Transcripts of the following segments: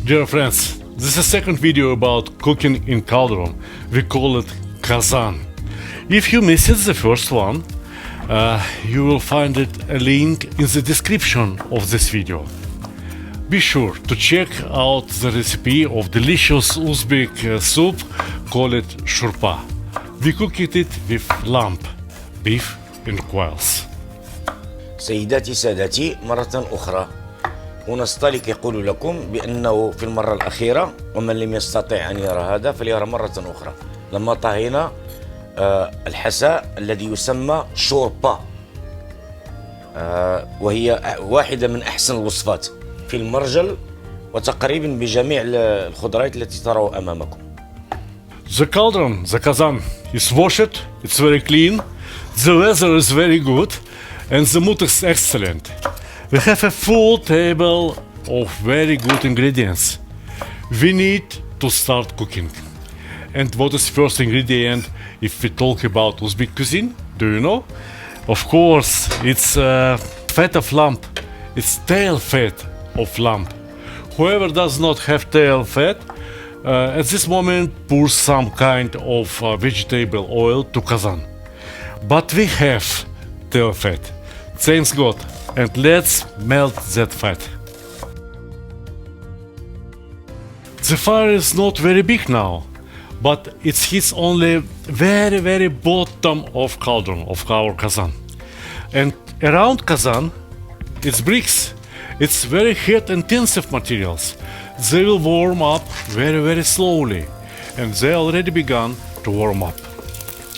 Dear friends, this is the second video about cooking in cauldron. We call it Kazan. If you missed the first one, you will find a link in the description of this video. Be sure to check out the recipe of delicious Uzbek soup called shurpa. We cooked it with lamb, beef and quails. سيداتي سادتي مرة أخرى هنا ستالك يقول لكم بأنه في المرة الأخيرة ومن لم يستطع أن يرى هذا فليرى مرة أخرى لما طهينا الحساء الذي يسمى شوربا وهي واحدة من أحسن الوصفات في المرجل وتقريبا بجميع الخضروات التي تروا أمامكم. The cauldron, the kazan, is washed, it's very clean, the weather is very good and the mood is excellent. We have a full table of very good ingredients. We need to start cooking. And what is first ingredient if we talk about Uzbek cuisine? Do you know? Of course, it's fat of lamb. It's tail fat of lamb. Whoever does not have tail fat, at this moment pour some kind of vegetable oil to kazan. But we have tail fat. Thanks God. And let's melt that fat. The fire is not very big now, but it hits only very bottom of cauldron of our kazan. And around kazan, it's bricks. It's very heat intensive materials. They will warm up very slowly, and they already begun to warm up.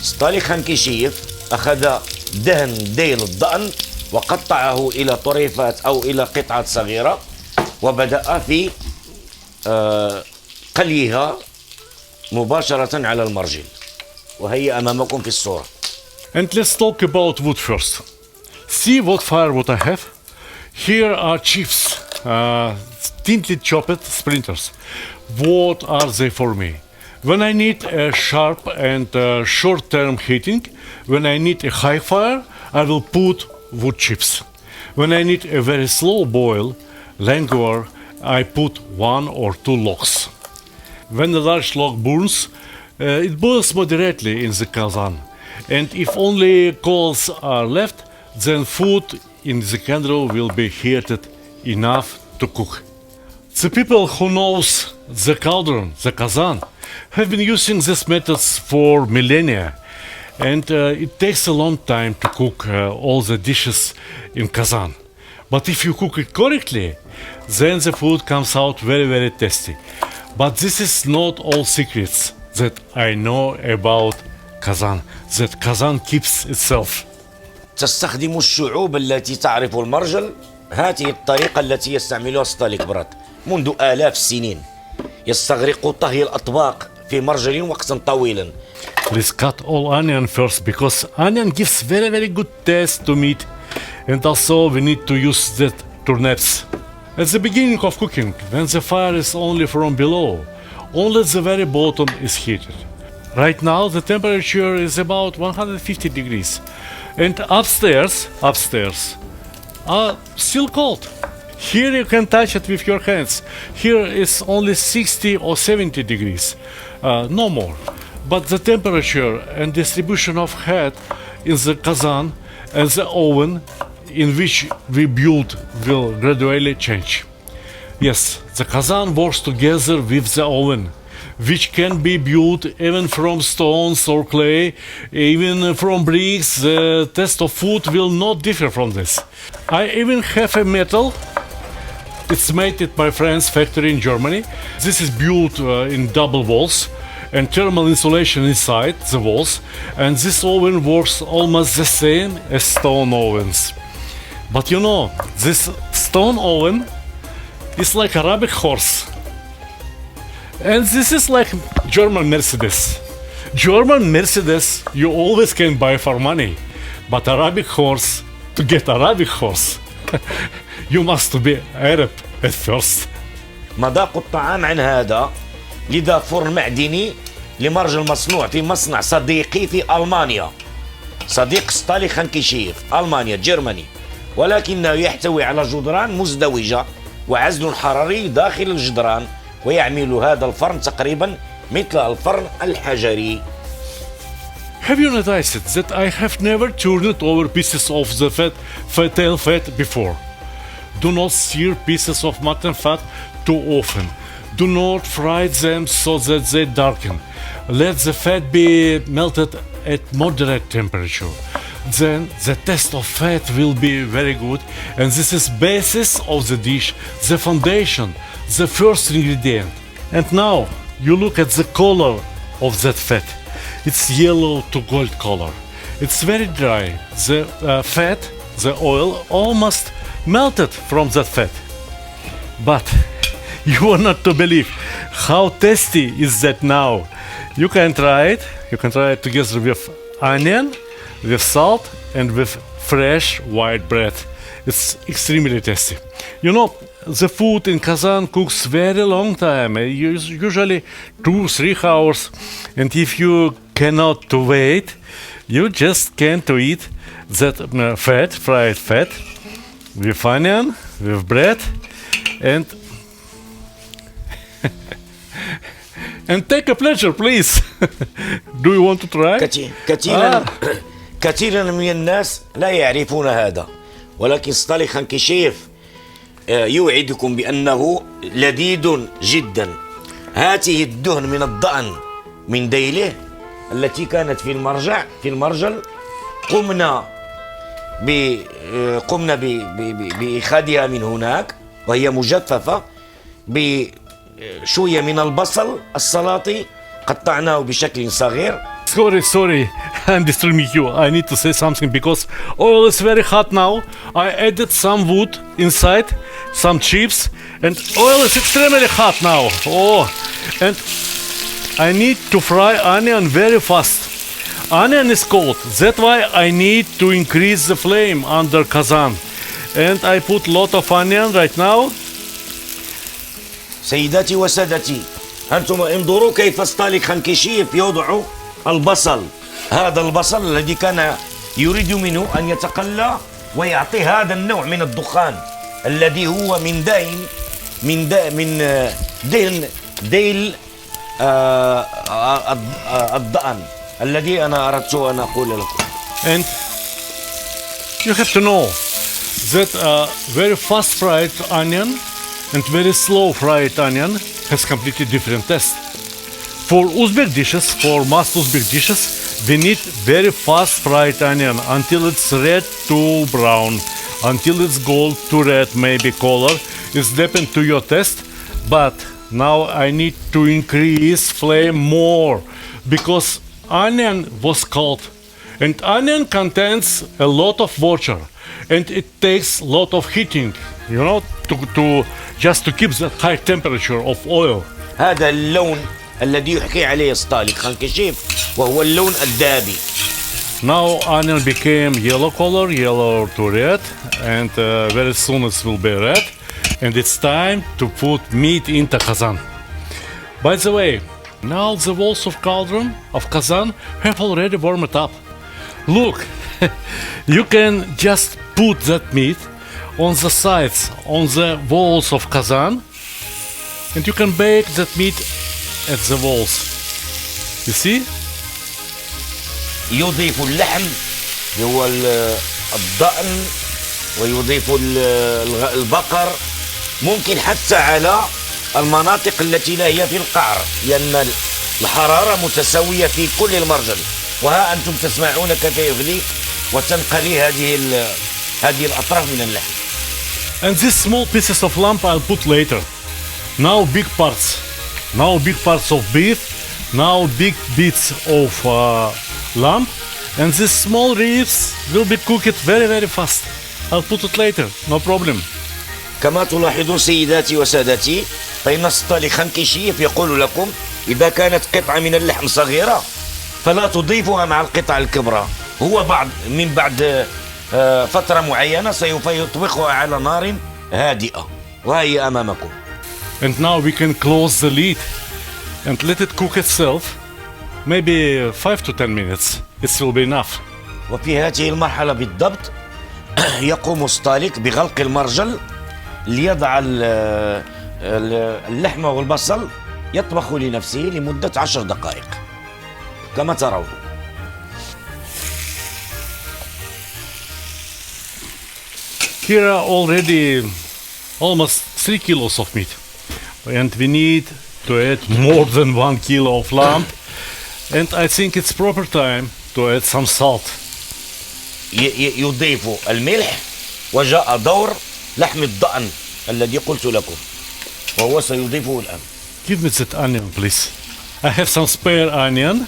ستالك خانكيشيف أخذ دهن ديل الضأن وقطعه إلى طريفات أو إلى قطعات صغيرة وبدأ في قليها مباشرة على المرجل وهي أمامكم في الصورة. And let's talk about wood first. See what firewood I have. Here are chips, thinly chopped splinters. What are they for me? When I need a sharp and short-term heating, when I need a high fire, I will put wood chips. When I need a very slow boil, languor, I put 1 or 2 logs. When the large log burns, it boils moderately in the kazan. And if only coals are left, then food in the candle will be heated enough to cook. The people who knows the cauldron, the kazan, have been using these methods for millennia. And it takes a long time to cook all the dishes in kazan. But if you cook it correctly, then the food comes out very tasty. But this is not all secrets that I know about kazan, that kazan keeps itself. تستخدم الشعوب التي تعرف المرجل هذه الطريقة التي يستعملها ستالك برات منذ آلاف السنين يستغرق طهي الأطباق في مرجل وقتا طويلا. Please cut all onion first because onion gives very good taste to meat, and also we need to use that turnips. At the beginning of cooking, when the fire is only from below, only the very bottom is heated. Right now the temperature is about 150 degrees, and upstairs are still cold. Here you can touch it with your hands. Here is only 60 or 70 degrees, no more. But the temperature and distribution of heat in the kazan and the oven in which we build will gradually change. Yes, the kazan works together with the oven, which can be built even from stones or clay, even from bricks. The taste of food will not differ from this. I even have a metal. It's made at my friend's factory in Germany. This is built in double walls and thermal insulation inside the walls, and this oven works almost the same as stone ovens. But you know, this stone oven is like Arabic horse, and this is like German Mercedes. German Mercedes you always can buy for money, but Arabic horse, to get Arabic horse you must be Arab at first. مذاق الطعام عن هذا لذا فرن معدني لمرجل مصنوع في مصنع صديقي في ألمانيا صديق ستالك خانكيشيف ألمانيا جيرماني ولكنه يحتوي على جدران مزدوجة وعزل حراري داخل الجدران ويعمل هذا الفرن تقريبا مثل الفرن الحجري. Have you noticed that I have never turned over pieces of the tail fat before? Do not sear pieces of mutton fat too often. Do not fry them so that they darken. Let the fat be melted at moderate temperature. Then the taste of fat will be very good, and this is basis of the dish, the foundation, the first ingredient. And now you look at the color of that fat. It's yellow to gold color. It's very dry. The fat, the oil, almost melted from that fat. But you are not to believe how tasty is that now. You can try it. You can try it together with onion, with salt, and with fresh white bread. It's extremely tasty. You know, the food in Kazan cooks very long time, usually 2-3 hours. And if you cannot to wait, you just can't to eat that fat, fried fat, with onion, with bread, and and take a pleasure, please. Do you want to try? كثيرا من الناس لا يعرفون هذا، ولكن ستاليك خانكيشيف يوعدكم بأنه لذيذ جدا. هاته الدهن من الضأن من ديله التي كانت في المرجل قمنا بإخاذها من هناك وهي مجففة بشوية من البصل السلاطي قطعناه بشكل صغير. Sorry, I'm disturbing you. I need to say something because oil is very hot now. I added some wood inside, some chips, and oil is extremely hot now. Oh, and I need to fry onion very fast. Onion is cold, that's why I need to increase the flame under Kazan. And I put lot of onion right now. سيداتي وسادتي، أنتم انظروا كيف ستاليك خانكيشيف يوضع البصل. هذا البصل الذي كان يريد منه أن يتقلى ويعطي هذا النوع من الدخان الذي هو من دهن ديل الضأن الذي أنا أردت أن أقول لكم. And you have to know that very fast fried onion and very slow fried onion has completely different taste. For Uzbek dishes, for most Uzbek dishes, we need very fast fried onion until it's red to brown, until it's gold to red, maybe color. It's depend to your taste. But now I need to increase flame more because onion was cold, and onion contains a lot of water, and it takes a lot of heating, you know, to just to keep the high temperature of oil. هذا اللون الذي يحكي عليه ستاليك خانكيشيف وهو اللون الذهبي. Now onion became yellow color, yellow to red, and very soon it will be red, and it's time to put meat into Kazan. By the way, now the walls of cauldron of Kazan have already warmed up. Look, you can just put that meat on the sides, on the walls of Kazan, and you can bake that meat at the walls. You see? يضيف اللحم هو الضأن ويضيف البقر، ممكن حتى على المناطق التي لا هي في القعر لأن الحرارة متساوية في كل المرجل. وها أنتم تسمعون كيف يغلي وتنقلي هذه الأطراف من اللحم. And these small pieces of lamb I'll put later. Now big parts. Now big parts of beef. Now big bits of lamb. And these small ribs will be cooked very, very fast. I'll put it later. No problem. كما تلاحظون سيداتي وسادتي، فإن ستاليك خانكيشيف يقول لكم إذا كانت قطعة من اللحم صغيرة فلا تضيفها مع القطع الكبرى. هو بعد فترة معينة سوف يطبخها على نار هادئة وهي أمامكم. And now we can close the lid and let it cook itself. Maybe 5 to 10 minutes. It will be enough. وفي هذه المرحلة بالضبط يقوم ستاليك بغلق المرجل ليضع اللحمة والبصل يطبخ لنفسه لمدة 10 دقائق كما ترون. Here are already almost 3 kilos of meat, and we need to add more than 1 kilo of lamb, and I think it's proper time to add some salt. يضيف الملح، وجاء دور لحم الضأن الذي قلت لكم وهو سيضيفه الآن. Give me that onion, please. I have some spare onion,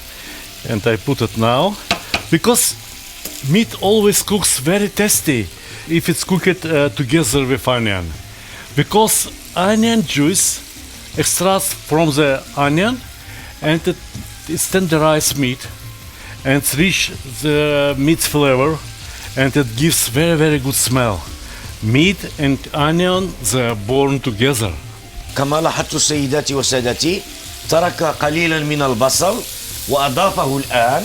and I put it now, because meat always cooks very tasty if it's cooked together with onion, because onion juice extracts from the onion, and it's tenderized meat, and reach the meat flavor, and it gives very good smell. Meat and onion, they are born together. كما لاحظت سيداتي وسادتي، ترك قليلا من البصل وأضافه الآن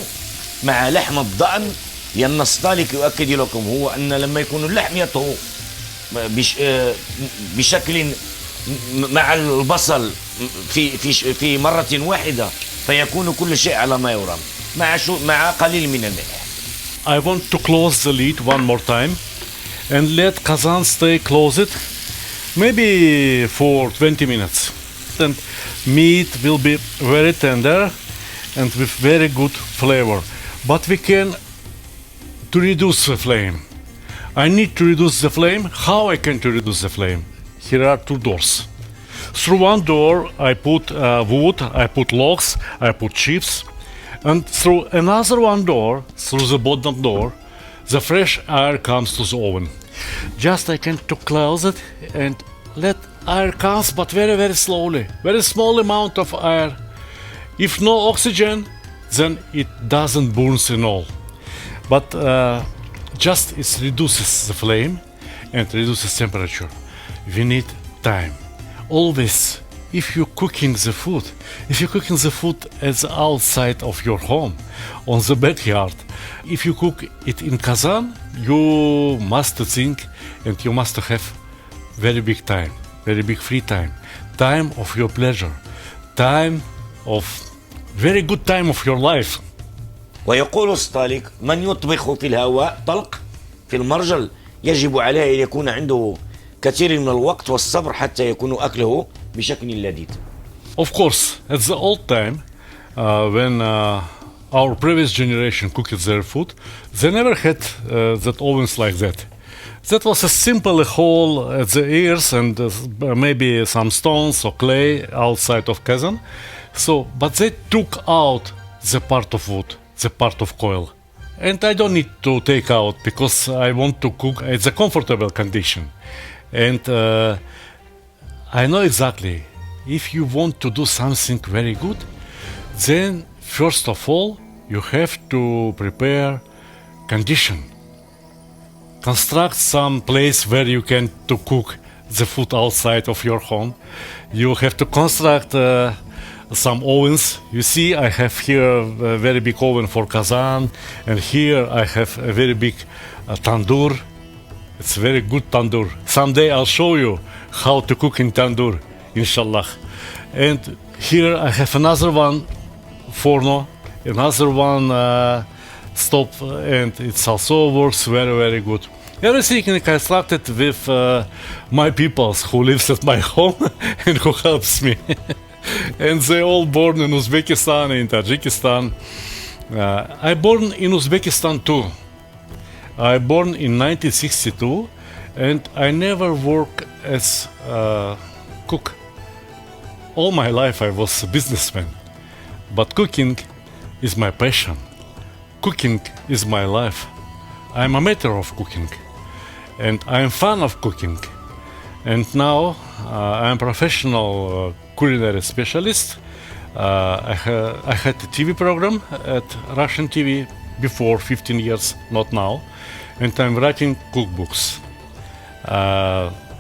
مع لحم الضأن، لأن ستالك يؤكد لكم هو أن لما يكون اللحم يطهو بشكل مع البصل في مرة واحدة، فيكون كل شيء على ما يرام مع قليل من الملح. I want to close the lid one more time and let Kazan stay closed maybe for 20 minutes. And meat will be very tender and with very good flavor. But we can to reduce the flame. I need to reduce the flame. How I can to reduce the flame? Here are 2 doors. Through one door I put wood, I put logs, I put chips. And through another one door, through the bottom door, the fresh air comes to the oven. Just I can to close it and let air comes, but very slowly. Very small amount of air. If no oxygen, then it doesn't burn in all. But just it reduces the flame and reduces temperature. We need time. Always, if you're cooking the food at the outside of your home, on the backyard, if you cook it in Kazan, you must think and you must have very big time, very big free time, time of your pleasure, time of very good time of your life. ويقول ستالك: من يطبخ في الهواء طلق، في المرجل يجب عليه أن يكون عنده كثير من الوقت والصبر حتى يكون أكله بشكل لذيذ. Of course, at the old time, when our previous generation cooked their food, they never had that ovens like that. That was a simple hole at the ears and maybe some stones or clay outside of Kazan. So, but they took out the part of wood, the part of coil. And I don't need to take out because I want to cook at a comfortable condition. And I know exactly, if you want to do something very good, then first of all, you have to prepare condition. Construct some place where you can to cook the food outside of your home. You have to construct some ovens. You see, I have here a very big oven for Kazan, and here I have a very big tandoor. It's a very good tandoor. Someday I'll show you how to cook in tandoor, inshallah. And here I have another one forno, another one stove, and it also works very good. Everything is constructed with my peoples who lives at my home and who helps me. And they all born in Uzbekistan and Tajikistan. I born in Uzbekistan too. I born in 1962, and I never work as a cook. All my life I was a businessman, but cooking is my passion. Cooking is my life. I'm a matter of cooking, and I'm fan of cooking. And now I'm professional culinary specialist. I had a TV program at Russian TV before 15 years, not now. And I'm writing cookbooks.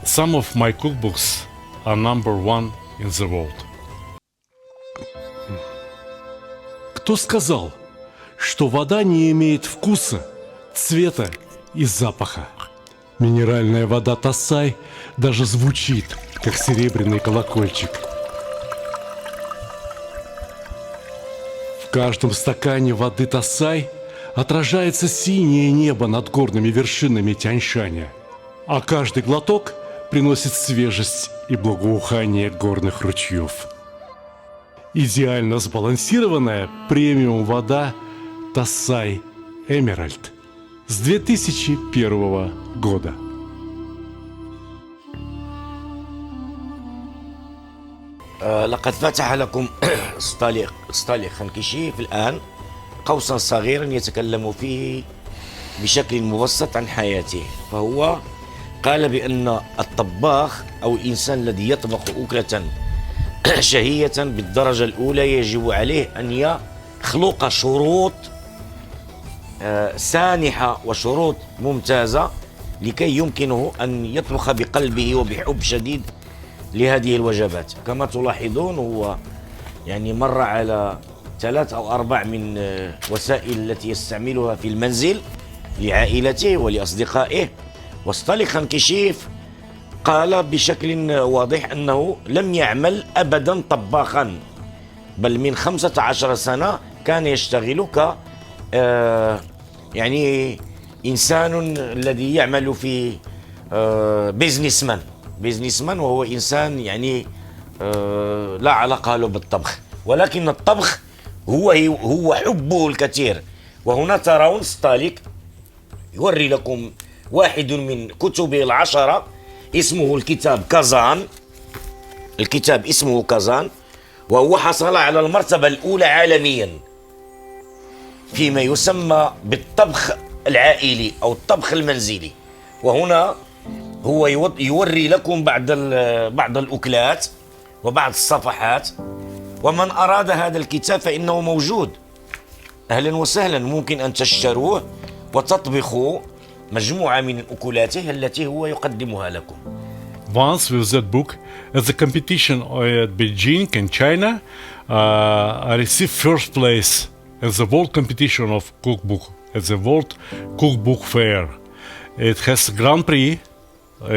Some of my cookbooks are #1 in the world. Кто сказал, что вода не имеет вкуса, цвета и запаха? Минеральная вода Тассай даже звучит как серебряный колокольчик. В каждом стакане воды Тасай отражается синее небо над горными вершинами Тяньшаня, а каждый глоток приносит свежесть и благоухание горных ручьев. Идеально сбалансированная премиум вода Тасай Эмеральд с 2001 года. لقد فتح لكم ستاليك خانكيشيف الآن قوسا صغيرا يتكلم فيه بشكل مبسط عن حياته. فهو قال بأن الطباخ أو الإنسان الذي يطبخ أكلة شهية بالدرجة الأولى يجب عليه أن يخلق شروط سانحة وشروط ممتازة لكي يمكنه أن يطبخ بقلبه وبحب شديد لهذه الوجبات. كما تلاحظون هو يعني مر على 3 أو 4 من وسائل التي يستعملها في المنزل لعائلته ولأصدقائه. وستاليك خانكيشيف قال بشكل واضح أنه لم يعمل أبدا طباخا، بل من 15 سنة كان يشتغل ك يعني إنسان الذي يعمل في بيزنسمان، وهو إنسان يعني لا علاقة له بالطبخ، ولكن الطبخ هو حبه الكثير. وهنا ترون ستاليك يوري لكم واحد من كتبه 10 اسمه الكتاب كازان. الكتاب اسمه كازان، وهو حصل على المرتبة الأولى عالميا فيما يسمى بالطبخ العائلي أو الطبخ المنزلي. وهنا هو يوري لكم بعض الأكلات وبعض الصفحات. ومن أراد هذا الكتاب فإنه موجود، أهلا وسهلا، ممكن أن تشتروه وتطبخوا مجموعة من الأكلات التي هو يقدمها لكم. Once with that book at the competition at Beijing in China, I received first place at the world competition of cookbook at the World Cookbook Fair. It has Grand Prix.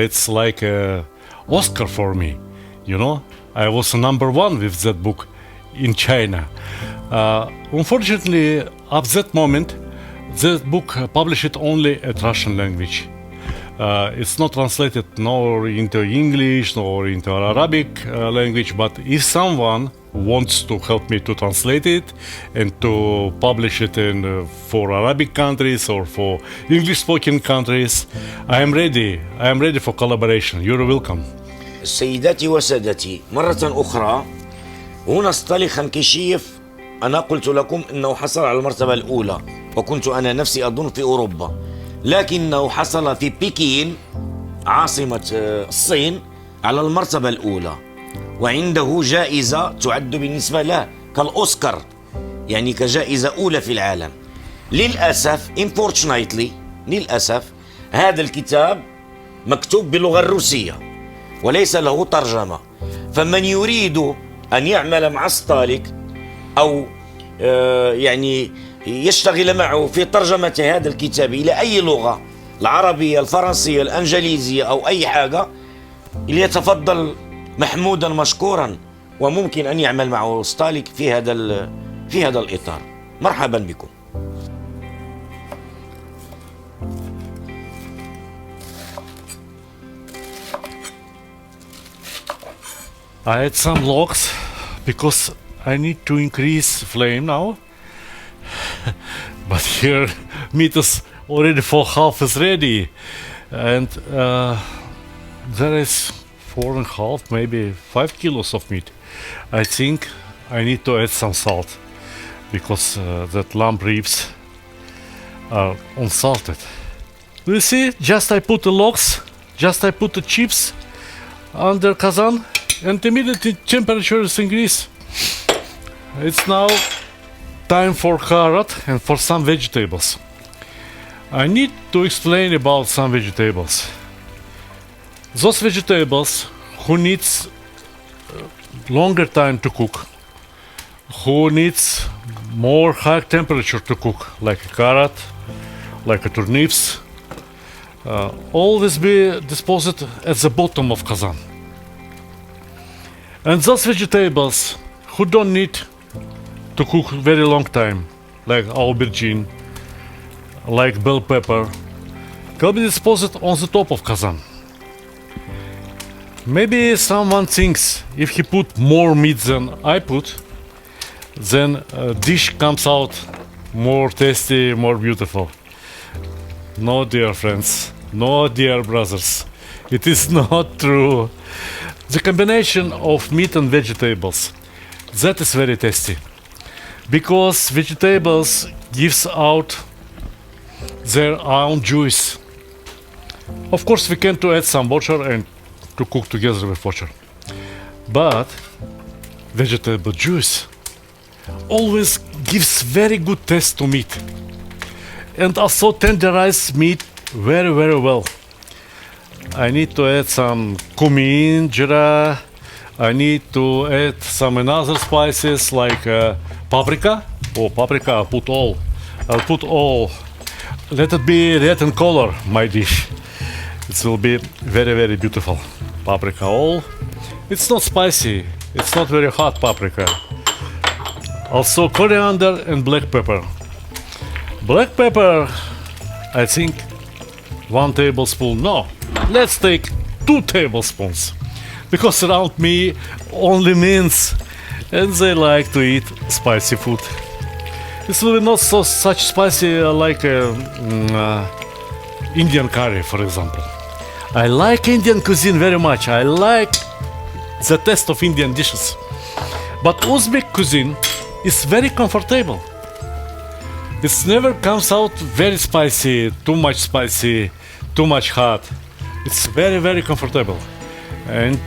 It's like a Oscar for me, you know. I was number 1 with that book in China. Unfortunately, at that moment, that book published only at Russian language. It's not translated nor into English nor into Arabic language, but if someone wants to help me to translate it and to publish it for Arabic countries or for English-spoken countries, I am ready for collaboration. You're welcome. سيداتي وسادتي، مرة أخرى هنا ستاليك خانكيشيف. أنا قلت لكم أنه حصل على المرتبة الأولى، وكنت أنا نفسي أظن في أوروبا، لكنه حصل في بكين عاصمة الصين على المرتبة الأولى، وعنده جائزة تعد بالنسبة له كالأوسكار، يعني كجائزة أولى في العالم. للأسف للأسف هذا الكتاب مكتوب باللغة الروسية وليس له ترجمة. فمن يريد أن يعمل مع ستاليك أو يعني يشتغل معه في ترجمة هذا الكتاب إلى أي لغة، العربية، الفرنسية، الأنجليزية أو أي حاجة، ليتفضل محمودا مشكورا، وممكن أن يعمل معه ستاليك في هذا الإطار. مرحبا بكم. I add some logs because I need to increase flame now. But here meat is already for half is ready, and there is 4.5, maybe 5 kilos of meat. I think I need to add some salt because that lamb ribs are unsalted. You see, just I put the logs, just I put the chips under Kazan, and immediately temperature is increased. It's now time for carrot and for some vegetables. I need to explain about some vegetables. Those vegetables who needs longer time to cook, who needs more high temperature to cook, like a carrot, like a turnips, always be disposed at the bottom of Kazan. And those vegetables who don't need to cook very long time, like aubergine, like bell pepper, can be disposed on the top of Kazan. Maybe someone thinks if he put more meat than I put, then dish comes out more tasty, more beautiful. No, dear friends, no, dear brothers, it is not true. The combination of meat and vegetables, that is very tasty, because vegetables gives out their own juice. Of course, we can to add some water and to cook together with water, but vegetable juice always gives very good taste to meat, and also tenderize meat very, very well. I need to add some cumin, jeera. I need to add some another spices like paprika. Oh, paprika, I'll put all. I'll put all. Let it be red in color, my dish. It will be very, very beautiful. Paprika all. It's not spicy. It's not very hot paprika. Also coriander and black pepper. Black pepper, I think 1 tablespoon. No, let's take 2 tablespoons. Because around me only means, and they like to eat spicy food. This will be not such spicy like Indian curry, for example. I like Indian cuisine very much. I like the taste of Indian dishes. But Uzbek cuisine is very comfortable. It never comes out very spicy, too much hot. It's very, very comfortable. And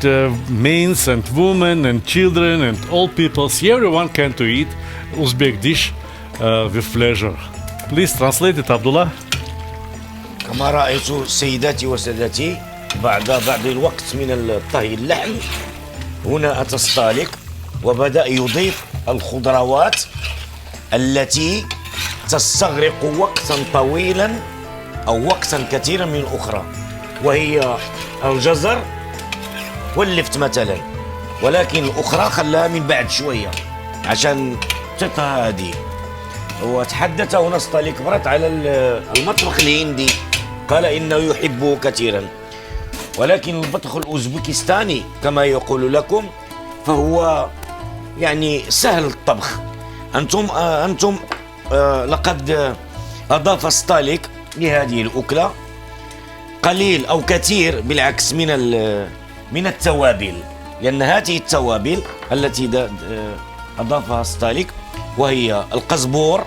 men and women and children and old people, everyone can to eat Uzbek dish with pleasure. Please translate it, Abdullah. كما رأيت سيداتي وسادتي بعد الوقت من طهي اللحم، هنا أتى السطالك وبدأ يضيف الخضروات التي تستغرق وقتا طويلا أو وقتا كثيرا من الأخرى، وهي الجزر واللفت مثلا، ولكن الأخرى خلاها من بعد شوية عشان تتهادي. وتحدث هنا ستاليك برات على المطبخ الهندي، قال إنه يحبه كثيرا، ولكن المطبخ الأوزبكستاني كما يقول لكم فهو يعني سهل الطبخ. أنتم لقد أضاف ستاليك لهذه الأكلة قليل أو كثير بالعكس من التوابل، لأن هذه التوابل التي أضافها ستاليك وهي القزبور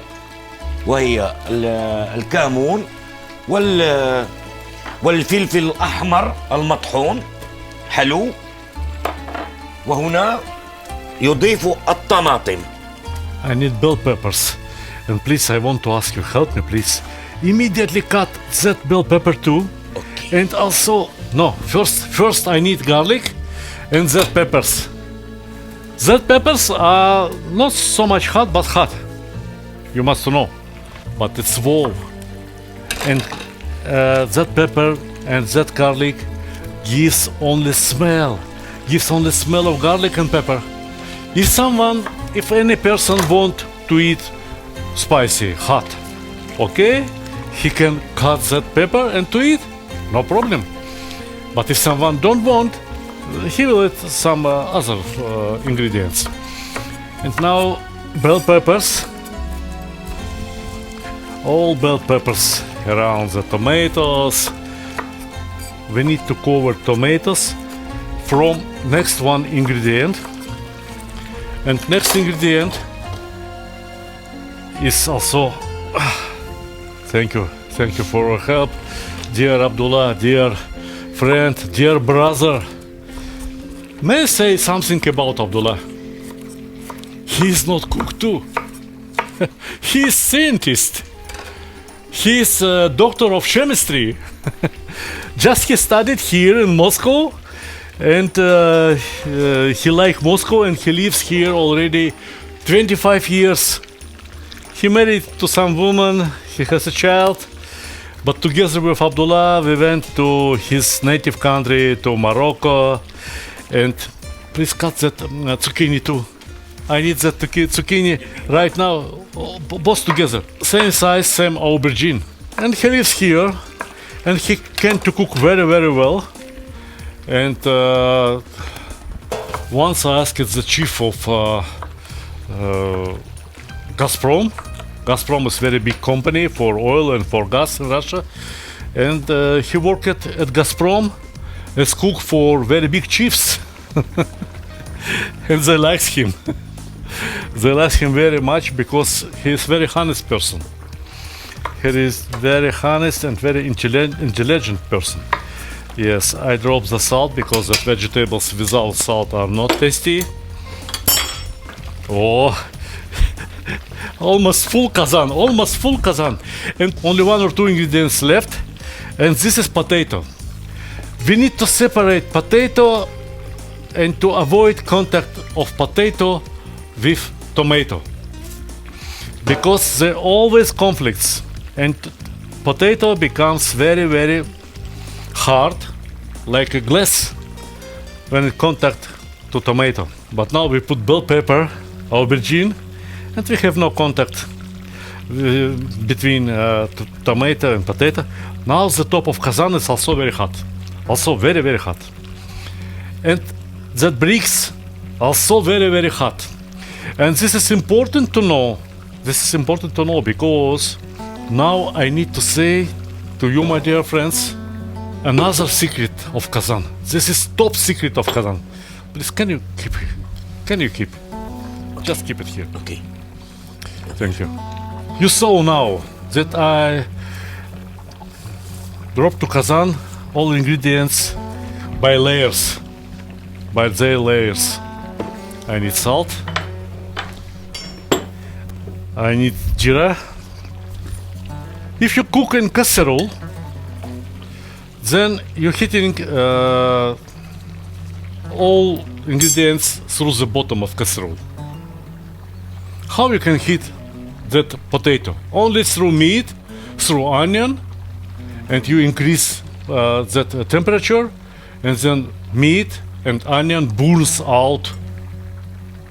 وهي الكمون والفلفل الأحمر المطحون حلو، وهنا يضيف الطماطم. I need bell peppers. And please, I want to ask you, help me please. Immediately cut that bell pepper too. Okay. And also, no, first I need garlic and that peppers. That peppers are not so much hot, but hot. You must know. But it's raw. And that pepper and that garlic gives only smell. Gives only smell of garlic and pepper. If any person want to eat spicy, hot, okay, he can cut that pepper and to eat, no problem. But if someone don't want, he will add some other ingredients. And now bell peppers, all bell peppers around the tomatoes. We need to cover tomatoes from next one ingredient. And next ingredient is also, thank you for your help, dear Abdullah, dear friend, dear brother. May I say something about Abdullah? He is not cook too. He is scientist. He is a doctor of chemistry. Just he studied here in Moscow, and he likes Moscow, and he lives here already 25 years. He married to some woman, he has a child, but together with Abdullah we went to his native country, to Morocco, and Please cut that zucchini too. I need that zucchini right now, both together. Same size, same aubergine. And he lives here, and he can to cook very, very well. And once I asked the chief of Gazprom. Gazprom is a very big company for oil and for gas in Russia. And he worked at Gazprom as cook for very big chiefs. And they like him. They like him very much because he is very honest person. He is very honest and very intelligent person. Yes, I drop the salt because the vegetables without salt are not tasty. Oh, almost full Kazan, almost full Kazan. And only 1 or 2 ingredients left. And this is potato. We need to separate potato and to avoid contact of potato with tomato. Because there are always conflicts. And potato becomes very, very hard, like a glass, when it contact to tomato. But now we put bell pepper, aubergine, and we have no contact between tomato and potato. Now the top of Kazan is also very hot, also very, very hot. And that bricks also very, very hot. And this is important to know. This is important to know because now I need to say to you, my dear friends, another secret of Kazan. This is top secret of Kazan. Please, can you keep it? Can you keep it? Just keep it here. Okay. Thank you. You saw now that I dropped to Kazan all ingredients by layers, by their layers. I need salt. I need jeera. If you cook in casserole, then you're hitting all ingredients through the bottom of casserole. How you can heat that potato? Only through meat, through onion, and you increase that temperature, and then meat and onion burns out.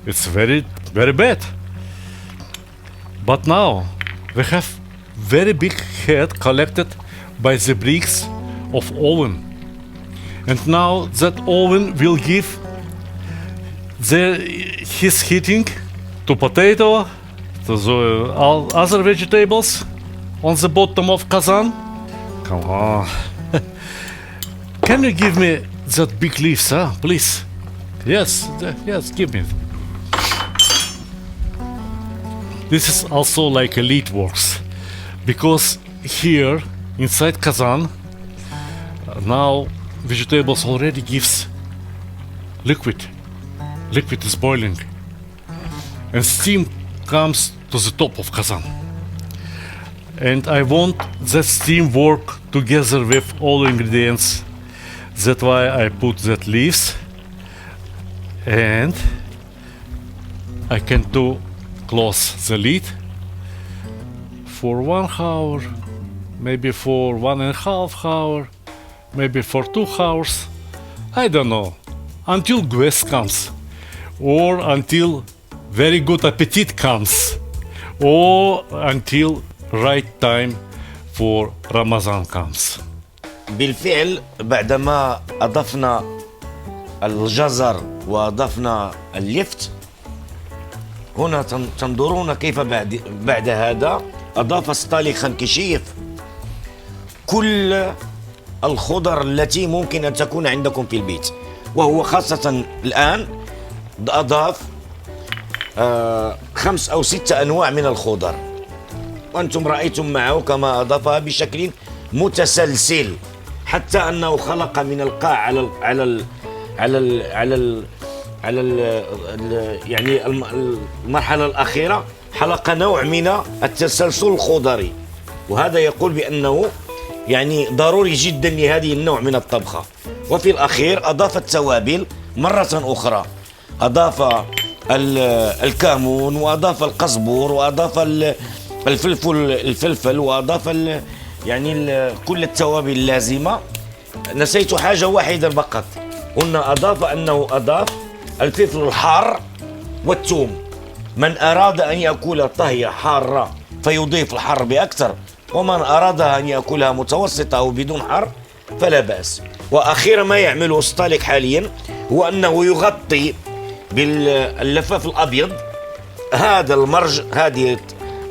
It's very, very bad. But now we have very big head collected by the bricks of oven. And now that oven will give his heating to potato, to the other vegetables on the bottom of Kazan. Come on. Can you give me that big leaves, huh? Please? Yes, yes, give me. This is also like elite works, because here inside Kazan now vegetables already gives liquid. Liquid is boiling, and steam comes to the top of Kazan. And I want that steam work together with all ingredients. That's why I put that leaves, and I can do close the lid for 1 hour, maybe for 1.5 hours, maybe for 2 hours. I don't know, until guest comes, or until very good appetite comes, or until right time for Ramadan comes. بالفعل بعدما أضفنا الجزر وأضفنا اللفت، هنا تنظرون كيف بعد هذا أضاف ستاليك خانكيشيف كل الخضر التي ممكن أن تكون عندكم في البيت، وهو خاصة الآن أضاف 5 أو 6 أنواع من الخضر، وأنتم رأيتم معه كما أضافها بشكل متسلسل، حتى أنه خلق من القاع على يعني المرحلة الأخيرة حلق نوع من التسلسل الخضري، وهذا يقول بأنه يعني ضروري جدا لهذه النوع من الطبخة. وفي الأخير أضاف التوابل مرة أخرى، أضاف الكمون، وأضاف القزبور، وأضاف الفلفل، وأضاف يعني كل التوابل اللازمة. نسيت حاجة واحدة فقط، قلنا أضاف الفلفل الحار والثوم. من أراد أن يأكل طهية حارة فيضيف الحر بأكثر، ومن أراد أن يأكلها متوسطة أو بدون حر فلا بأس. وأخيرا ما يعمله ستالك حاليا هو أنه يغطي باللفاف الأبيض هذا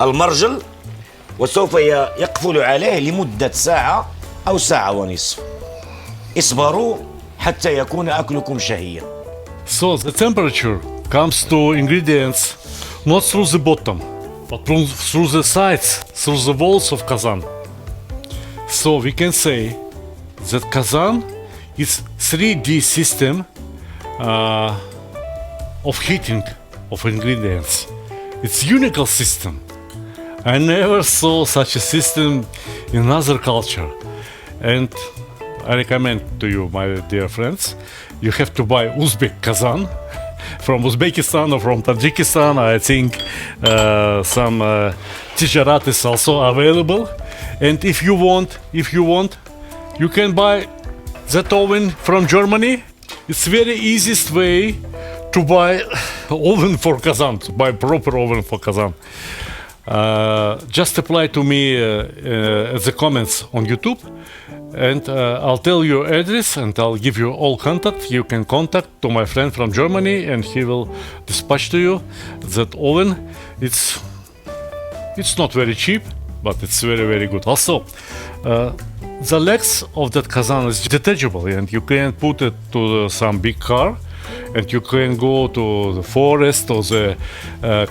المرجل، وسوف يقفل عليه لمدة ساعة أو ساعة ونصف. اصبروا حتى يكون أكلكم شهيا. So the temperature comes to ingredients not through the bottom, but through the sides, through the walls of Kazan. So we can say that Kazan is 3D system of heating of ingredients. It's unique system. I never saw such a system in other culture, and I recommend to you, my dear friends, you have to buy Uzbek Kazan from Uzbekistan or from Tajikistan. I think some tijarat is also available, and if you want, you can buy that oven from Germany. It's very easiest way to buy oven for Kazan, to buy proper oven for Kazan. Just apply to me at the comments on YouTube, and I'll tell you address and I'll give you all contact. You can contact to my friend from Germany and he will dispatch to you that oven. It's not very cheap, but it's very, very good. Also, the legs of that Kazan is detachable and you can put it to some big car and you can go to the forest or the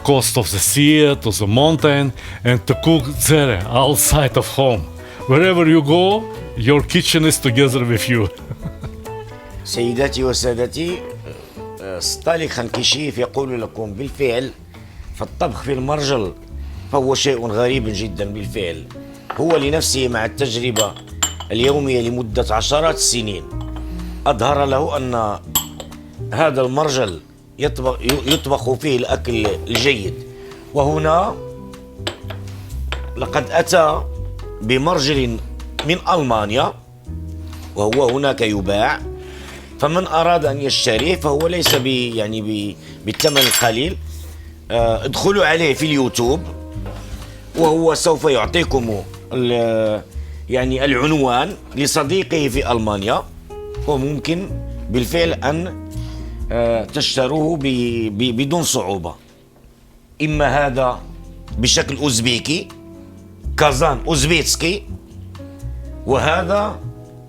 coast of the sea, to the mountain, and to cook there outside of home. Wherever you go, your kitchen is together with you. سيداتي وسادتي، ستالك خانكيشيف يقول لكم بالفعل فالطبخ في المرجل فهو شيء غريب جدا بالفعل. هو لنفسه مع التجربة اليومية لمدة عشرات السنين أظهر له أن هذا المرجل يطبخ فيه الأكل الجيد. وهنا لقد أتى بمرجل من ألمانيا وهو هناك يباع، فمن أراد أن يشتريه فهو ليس بالثمن القليل. ادخلوا عليه في اليوتيوب وهو سوف يعطيكم العنوان لصديقه في ألمانيا، وممكن بالفعل أن تشتروه بدون صعوبة. إما هذا بشكل أوزبيكي، كازان أوزبيتسكي، وهذا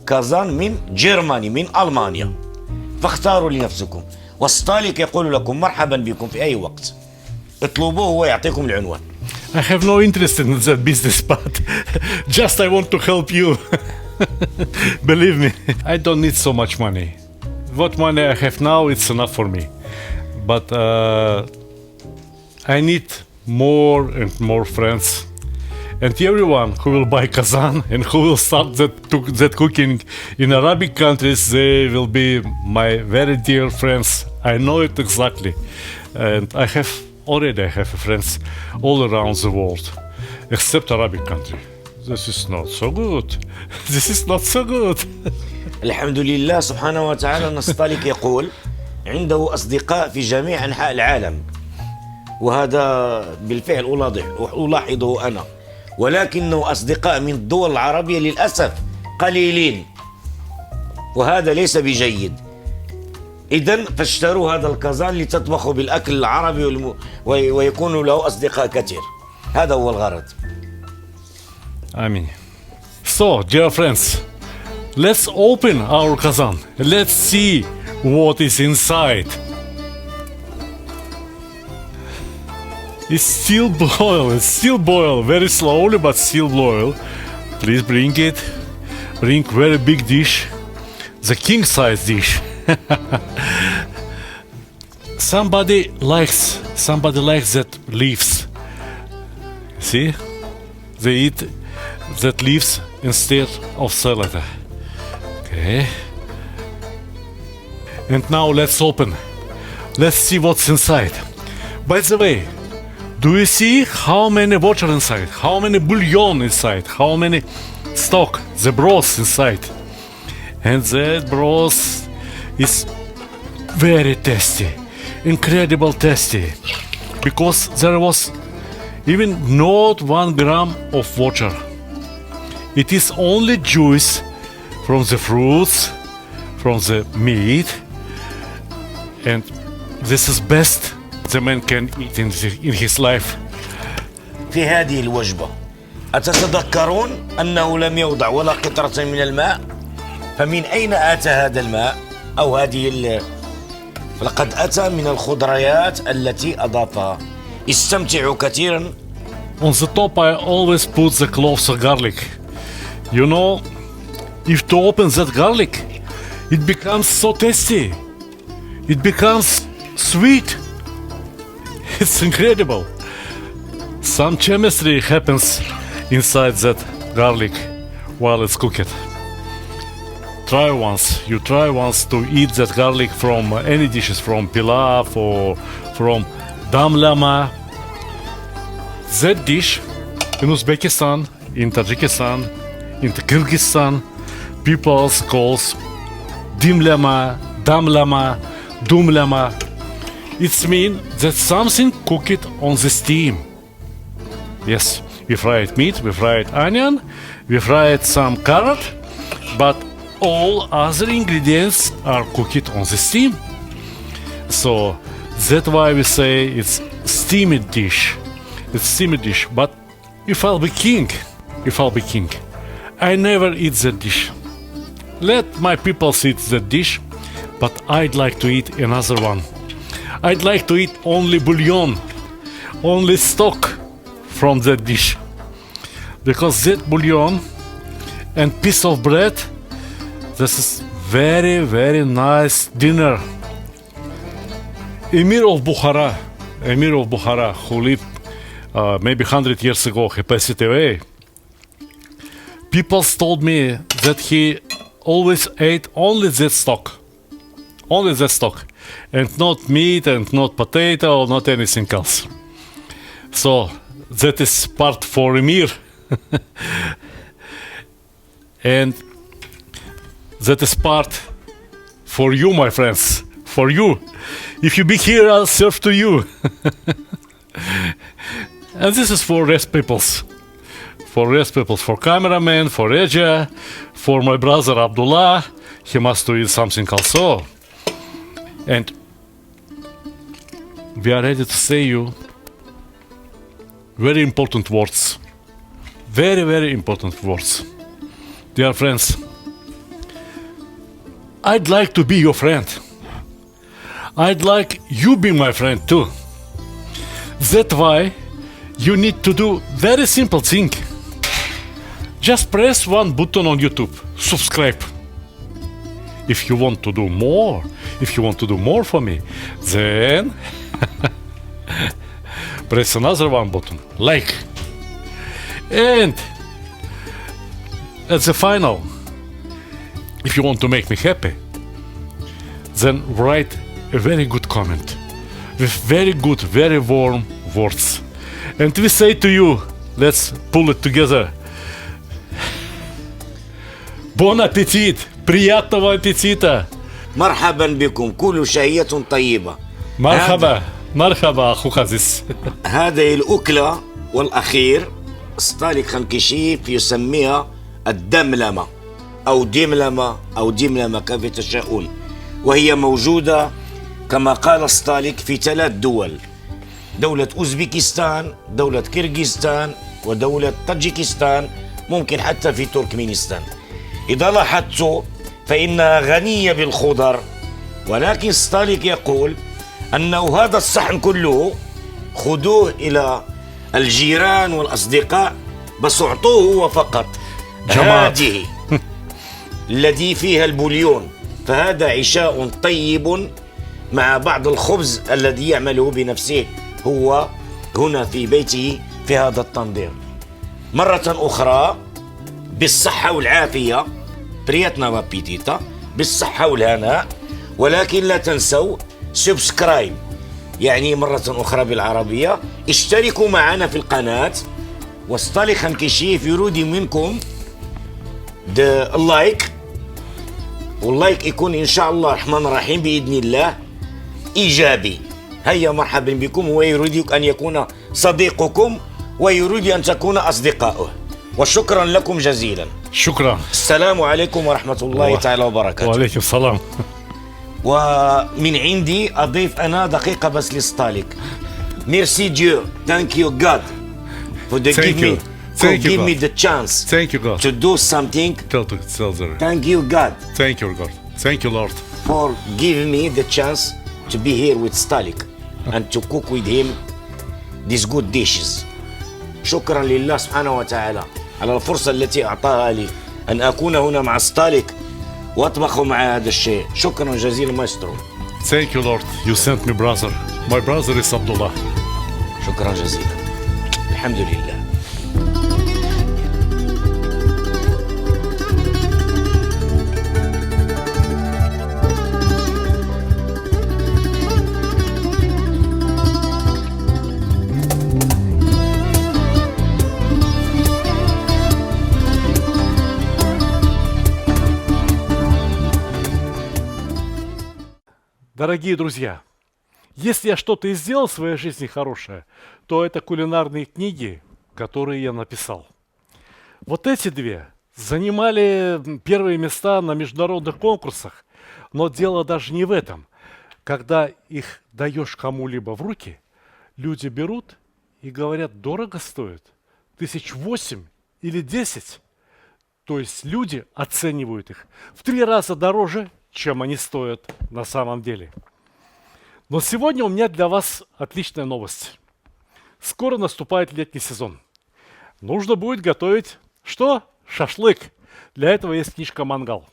كازان من جيرماني من ألمانيا، فاختاروا لنفسكم. وستالك يقول لكم مرحبا بكم في أي وقت، اطلبوه ويعطيكم العنوان. I have no interest in that business, but just I want to help you. Believe me, I don't need so much money. What money I have now, it's enough for me. But I need more and more friends. And everyone who will buy Kazan and who will start that cooking in Arabic countries, they will be my very dear friends. I know it exactly. And I have friends all around the world, except Arabic country. This is not so good. This is not so good. الحمد لله سبحانه وتعالى أن ستالك يقول عنده أصدقاء في جميع أنحاء العالم، وهذا بالفعل ألاحظه أنا، ولكنه أصدقاء من الدول العربية للأسف قليلين، وهذا ليس بجيد. إذن فاشتروا هذا الكازان لتطبخوا بالأكل العربي ويكون له أصدقاء كثير. هذا هو الغرض. آمين. So, dear friends, let's open our Kazan. Let's see what is inside. It's still boil, very slowly, but still boil. Please bring it. Bring very big dish, the king size dish. Somebody likes that leaves. See, they eat that leaves instead of salad. Okay. And now let's open. Let's see what's inside. By the way, do you see how many water inside? How many bouillon inside? How many stock? The broth inside. And that broth is very tasty, incredible tasty, because there was even not 1 gram of water. It is only juice from the fruits, from the meat, and this is best the man can eat in his life. في هذه الوجبة أتتذكرون أنه لم يوضع ولا قطرة من الماء؟ فمن أين أتى هذا الماء أو لقد أتى من الخضريات التي أضافها. استمتعوا كثيرا. On the top I always put the cloves of garlic. You know, if to open that garlic, it becomes so tasty. It becomes sweet. It's incredible. Some chemistry happens inside that garlic while it's cooked. Try once to eat that garlic from any dishes, from pilaf or from Dimляма. That dish in Uzbekistan, in Tajikistan, in Kyrgyzstan, people calls Dimляма, Dimляма, Dumляма. It means that something cooked on the steam. Yes, we fried meat, we fried onion, we fried some carrot, but all other ingredients are cooked on the steam. So that's why we say it's steamed dish. It's steamed dish. But if I'll be king, I never eat that dish. Let my people eat that dish, but I'd like to eat another one. I'd like to eat only bouillon, only stock from that dish, because that bouillon and piece of bread, this is very, very nice dinner. Emir of Bukhara, who lived maybe 100 years ago, he passed away. People told me that he always ate only that stock, and not meat and not potato or not anything else. So that is part for Emir. And that is part for you, my friends. For you. If you be here, I'll serve to you. And this is for rest peoples. For cameraman, for Regia, for my brother Abdullah. He must eat something also. And we are ready to say you very important words. Very, very important words. Dear friends, I'd like to be your friend. I'd like you be my friend too. That's why you need to do very simple thing. Just press one button on YouTube, subscribe. If you want to do more for me, then press another one button, like. And at the final, if you want to make me happy, then write a very good comment with very good, very warm words. And we say to you, let's pull it together. Bon appetit! Приятного аппетита! مرحبا بكم، كل شهية طيبة. مرحبا أخوك عزيز. هذه الأكلة والأخير ستالك خانكيشيف يسميها الدملمة أو ديملمة كيف تشاءون، وهي موجودة كما قال ستالك في 3 دول: دولة أوزبكستان، دولة كيرغيزستان، ودولة طاجيكستان، ممكن حتى في تركمانستان. إذا لاحظتوا فإنها غنية بالخضر، ولكن ستالك يقول أنه هذا الصحن كله خذوه إلى الجيران والأصدقاء، بس اعطوه هو فقط هذه الذي فيها البوليون، فهذا عشاء طيب مع بعض الخبز الذي يعمله بنفسه هو هنا في بيته في هذا التنظير. مرة أخرى بالصحة والعافية، بريتنا وابيتيتا، بالصحة والهناء، ولكن لا تنسوا سبسكرايب، يعني مرة أخرى بالعربية اشتركوا معنا في القناة. وستالك خانكيشيف يريد منكم اللايك، واللايك يكون إن شاء الله الرحمن الرحيم بإذن الله إيجابي. هيا مرحبا بكم. هو يريد أن يكون صديقكم ويريد أن تكون أصدقاؤه. وشكرا لكم جزيلا. شكرا. السلام عليكم ورحمة الله تعالى وبركاته. وعليكم السلام. ومن عندي أضيف أنا دقيقة بس لستالك. Merci Dieu. Thank you God. For the give me the chance. Thank you God. To do something. Thank you God. Thank you God. Thank you Lord. For giving me the chance to be here with Stalik and to cook with him these good dishes. شكرا لله سبحانه وتعالى على الفرصة التي أعطاها لي أن أكون هنا مع ستالك وأطبخ مع هذا الشيء. شكرا جزيلا مايسترو. Thank you Lord. You sent me brother. My brother is Abdullah. شكرا جزيلا. الحمد لله. Дорогие друзья, если я что-то и сделал в своей жизни хорошее, то это кулинарные книги, которые я написал. Вот эти две занимали первые места на международных конкурсах, но дело даже не в этом. Когда их даешь кому-либо в руки, люди берут и говорят, дорого стоит, 1008 или 10. То есть люди оценивают их в 3 раза дороже, чем они стоят на самом деле. Но сегодня у меня для вас отличная новость. Скоро наступает летний сезон. Нужно будет готовить что? Шашлык. Для этого есть книжка «Мангал».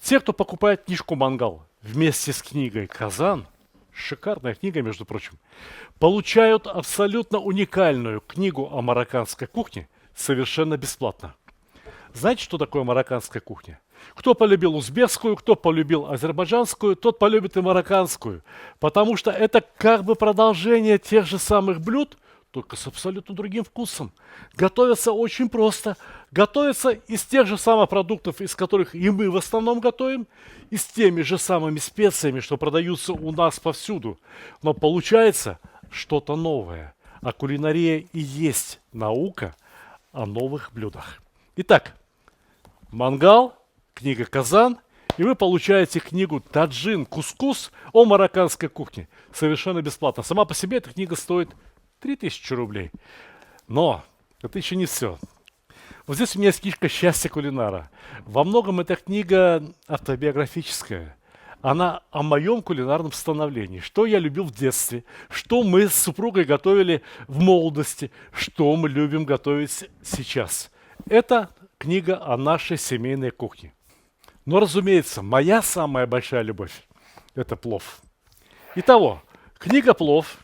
Те, кто покупает книжку «Мангал» вместе с книгой «Казан», шикарная книга, между прочим, получают абсолютно уникальную книгу о марокканской кухне совершенно бесплатно. Знаете, что такое марокканская кухня? Кто полюбил узбекскую, кто полюбил азербайджанскую, тот полюбит и марокканскую. Потому что это как бы продолжение тех же самых блюд, только с абсолютно другим вкусом. Готовится очень просто. Готовится из тех же самых продуктов, из которых и мы в основном готовим, и с теми же самыми специями, что продаются у нас повсюду. Но получается что-то новое. А кулинария и есть наука о новых блюдах. Итак, «Мангал», книга «Казан», и вы получаете книгу «Таджин Кускус» о марокканской кухне. Совершенно бесплатно. Сама по себе эта книга стоит 3000 рублей. Но это еще не все. Вот здесь у меня есть книжка «Счастье кулинара». Во многом эта книга автобиографическая. Она о моем кулинарном становлении. Что я любил в детстве, что мы с супругой готовили в молодости, что мы любим готовить сейчас. Это книга о нашей семейной кухне. Но, разумеется, моя самая большая любовь – это плов. Итого, книга «Плов»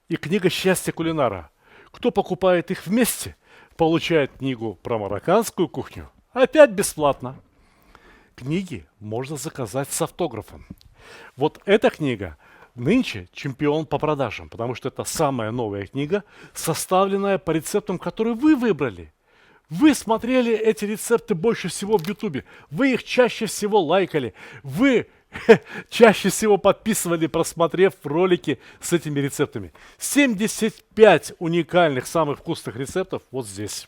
и книга «Счастье кулинара». Кто покупает их вместе, получает книгу про марокканскую кухню опять бесплатно. Книги можно заказать с автографом. Вот эта книга нынче чемпион по продажам, потому что это самая новая книга, составленная по рецептам, которые вы выбрали. Вы смотрели эти рецепты больше всего в Ютубе, вы их чаще всего лайкали, вы чаще всего подписывали, просмотрев ролики с этими рецептами. 75 уникальных, самых вкусных рецептов вот здесь.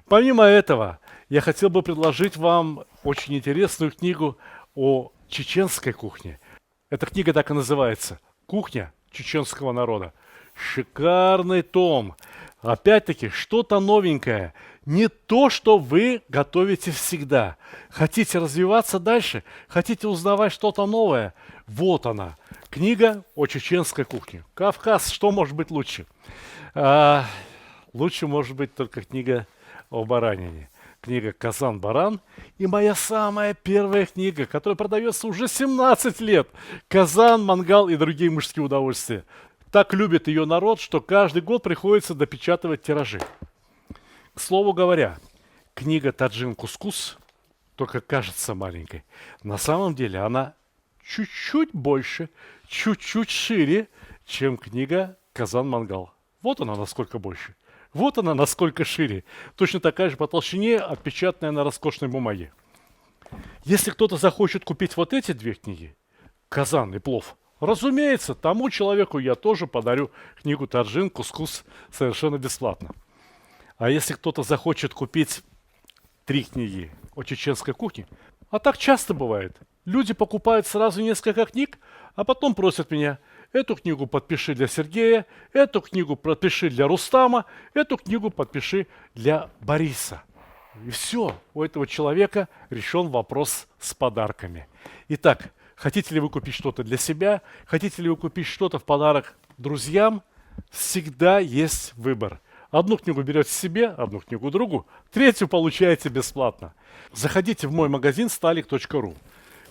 Помимо этого, я хотел бы предложить вам очень интересную книгу о чеченской кухне. Эта книга так и называется «Кухня чеченского народа». Шикарный том. Опять-таки, что-то новенькое. Не то, что вы готовите всегда. Хотите развиваться дальше? Хотите узнавать что-то новое? Вот она. Книга о чеченской кухне. Кавказ, что может быть лучше? Лучше может быть только книга о баранине. Книга «Казан-баран» и моя самая первая книга, которая продается уже 17 лет. «Казан, Мангал и другие мужские удовольствия». Так любит ее народ, что каждый год приходится допечатывать тиражи. К слову говоря, книга «Таджин Кускус» только кажется маленькой. На самом деле она чуть-чуть больше, чуть-чуть шире, чем книга «Казан Мангал». Вот она насколько больше. Вот она насколько шире. Точно такая же по толщине, отпечатанная на роскошной бумаге. Если кто-то захочет купить вот эти две книги, «Казан» и «Плов», Разумеется, тому человеку я тоже подарю книгу «Таржин Кускус» совершенно бесплатно. А если кто-то захочет купить 3 книги о чеченской кухне, а так часто бывает, люди покупают сразу несколько книг, а потом просят меня: эту книгу подпиши для Сергея, эту книгу подпиши для Рустама, эту книгу подпиши для Бориса. И все, у этого человека решен вопрос с подарками. Итак, хотите ли вы купить что-то для себя, хотите ли вы купить что-то в подарок друзьям, всегда есть выбор. Одну книгу берете себе, одну книгу другу, третью получаете бесплатно. Заходите в мой магазин stalik.ru.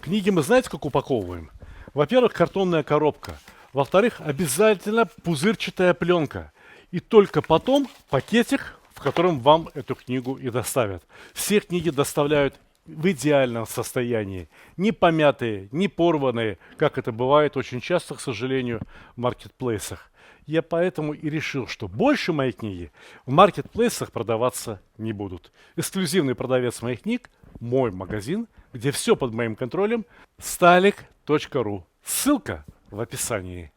Книги мы знаете, как упаковываем? Во-первых, картонная коробка. Во-вторых, обязательно пузырчатая пленка. И только потом пакетик, в котором вам эту книгу и доставят. Все книги доставляют в идеальном состоянии. Не помятые, не порванные, как это бывает очень часто, к сожалению, в маркетплейсах. Я поэтому и решил, что больше мои книги в маркетплейсах продаваться не будут. Эксклюзивный продавец моих книг – мой магазин, где все под моим контролем – stalik.ru. Ссылка в описании.